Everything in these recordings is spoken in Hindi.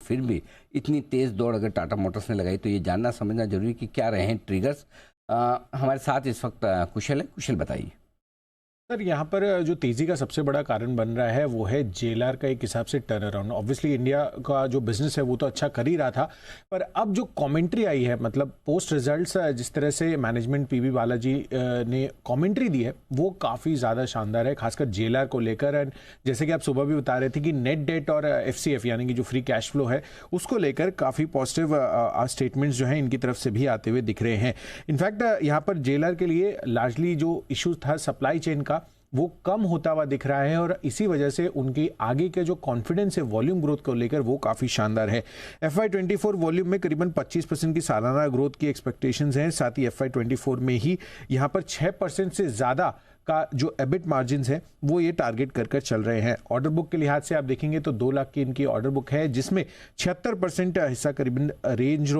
फिर भी इतनी तेज़ दौड़ अगर टाटा मोटर्स ने लगाई तो ये जानना समझना जरूरी कि क्या रहे हैं ट्रिगर्स। हमारे साथ इस वक्त कुशल है। कुशल, बताइए। सर, यहाँ पर जो तेज़ी का सबसे बड़ा कारण बन रहा है वो है जेएलआर का एक हिसाब से टर्न अराउंड। ऑब्वियसली इंडिया का जो बिजनेस है वो तो अच्छा कर ही रहा था, पर अब जो कमेंट्री आई है, मतलब पोस्ट रिजल्ट्स जिस तरह से मैनेजमेंट पीबी बालाजी ने कमेंट्री दी है वो काफ़ी ज़्यादा शानदार है, खासकर जेएलआर को लेकर। एंड जैसे कि आप सुबह भी बता रहे थे कि नेट डेट और एफसीएफ यानी कि जो फ्री कैश फ्लो है उसको लेकर काफ़ी पॉजिटिव स्टेटमेंट्स जो हैं इनकी तरफ से भी आते हुए दिख रहे हैं। इनफैक्ट यहाँ पर जेएलआर के लिए लार्जली जो इशू था सप्लाई चेन का वो कम होता हुआ दिख रहा है, और इसी वजह से उनकी आगे के जो कॉन्फिडेंस है वॉल्यूम ग्रोथ को लेकर वो काफ़ी शानदार है। FY24 वॉल्यूम में करीबन 25% की सालाना ग्रोथ की एक्सपेक्टेशंस हैं। साथ ही FY24 में ही यहाँ पर 6% से ज़्यादा का जो एबिट मार्जिन है वो ये टारगेट कर चल रहे हैं। ऑर्डर बुक के लिहाज से आप देखेंगे तो 2 लाख की इनकी ऑर्डर बुक है, जिसमें 76% हिस्सा करीबन रेंज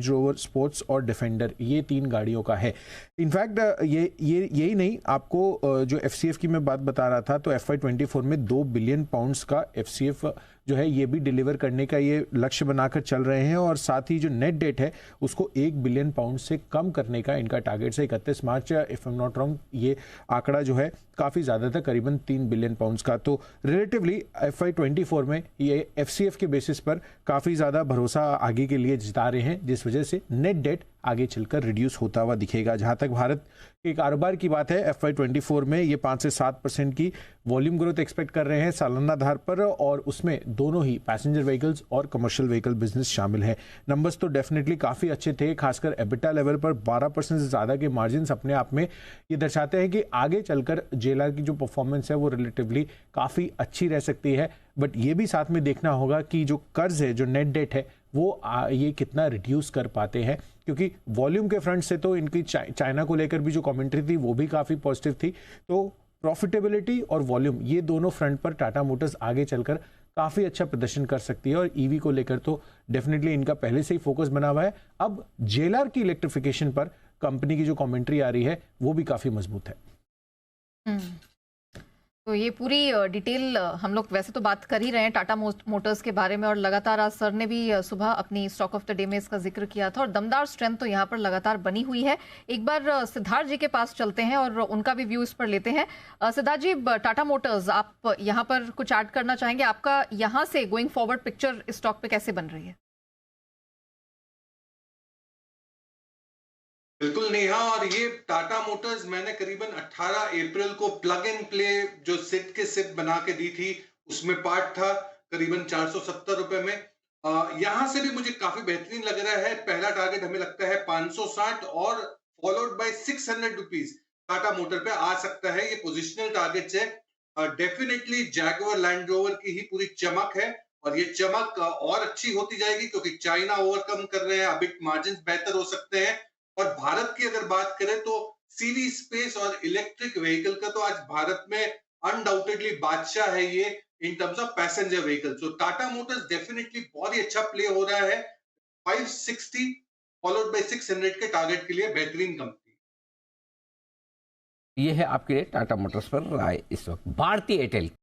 रोवर स्पोर्ट्स और डिफेंडर, ये 3 गाड़ियों का है। इनफैक्ट ये यही नहीं, आपको जो FCF की मैं बात बता रहा था तो FY24 में 2 बिलियन पाउंड्स का FCF जो है ये भी डिलीवर करने का ये लक्ष्य बनाकर चल रहे हैं, और साथ ही जो नेट डेट है उसको 1 बिलियन पाउंड से कम करने का इनका टारगेट है। 31 March if I am not wrong ये आंकड़ा जो है काफ़ी ज़्यादा था, करीबन 3 बिलियन पाउंड्स का। तो रिलेटिवली FY24 में ये FCF के बेसिस पर काफ़ी ज़्यादा भरोसा आगे के लिए जता रहे हैं, जिस वजह से नेट डेट आगे चलकर रिड्यूस होता हुआ दिखेगा। जहां तक भारत के कारोबार की बात है, FY24 में ये 5 से 7% की वॉल्यूम ग्रोथ एक्सपेक्ट कर रहे हैं सालाना आधार पर, और उसमें दोनों ही पैसेंजर व्हीकल्स और कमर्शियल व्हीकल बिजनेस शामिल है। नंबर्स तो डेफिनेटली काफ़ी अच्छे थे, खासकर एबिटा लेवल पर 12% से ज़्यादा के मार्जिन अपने आप में ये दर्शाते हैं कि आगे चलकर जेएलआर की जो परफॉर्मेंस है वो रिलेटिवली काफ़ी अच्छी रह सकती है। बट ये भी साथ में देखना होगा कि जो कर्ज है, जो नेट डेट है, वो ये कितना रिड्यूस कर पाते हैं, क्योंकि वॉल्यूम के फ्रंट से तो इनकी चाइना को लेकर भी जो कमेंट्री थी वो भी काफ़ी पॉजिटिव थी। तो प्रॉफिटेबिलिटी और वॉल्यूम, ये दोनों फ्रंट पर टाटा मोटर्स आगे चलकर काफ़ी अच्छा प्रदर्शन कर सकती है, और ईवी को लेकर तो डेफिनेटली इनका पहले से ही फोकस बना हुआ है। अब जेएलआर की इलेक्ट्रिफिकेशन पर कंपनी की जो कमेंट्री आ रही है वो भी काफ़ी मजबूत है। तो ये पूरी डिटेल हम लोग वैसे तो बात कर ही रहे हैं टाटा मोटर्स के बारे में, और लगातार आज सर ने भी सुबह अपनी स्टॉक ऑफ द डे में इसका जिक्र किया था, और दमदार स्ट्रेंथ तो यहाँ पर लगातार बनी हुई है। एक बार सिद्धार्थ जी के पास चलते हैं और उनका भी व्यू इस पर लेते हैं। सिद्धार्थ जी, टाटा मोटर्स, आप यहाँ पर कुछ ऐड करना चाहेंगे? आपका यहाँ से गोइंग फॉरवर्ड पिक्चर इस स्टॉक पे कैसे बन रही है? बिल्कुल नेहा, और ये टाटा मोटर्स मैंने करीबन 18 अप्रैल को प्लग एंड प्ले जो सिट के सिप बना के दी थी उसमें पार्ट था, करीबन 470 रुपए में। यहां से भी मुझे काफी बेहतरीन लग रहा है। पहला टारगेट हमें लगता है 560 और followed by 600 rupees Tata motor पे आ सकता है। ये पोजिशनल टारगेट्स है। डेफिनेटली जैगुआर लैंड रोवर की ही पूरी चमक है, और ये चमक और अच्छी होती जाएगी क्योंकि चाइना ओवरकम कर रहे हैं, अभी मार्जिन बेहतर हो सकते हैं। और भारत की अगर बात करें तो सीवी स्पेस और इलेक्ट्रिक व्हीकल का तो आज भारत में अनडाउटेडली बादशाह है ये in terms of passenger vehicle. So Tata Motors definitely बहुत ही अच्छा प्ले हो रहा है। 560 फॉलोड बाय 600 के टारगेट के लिए बेहतरीन कंपनी। ये है आपके लिए टाटा मोटर्स पर राय इस वक्त। भारतीय एयरटेल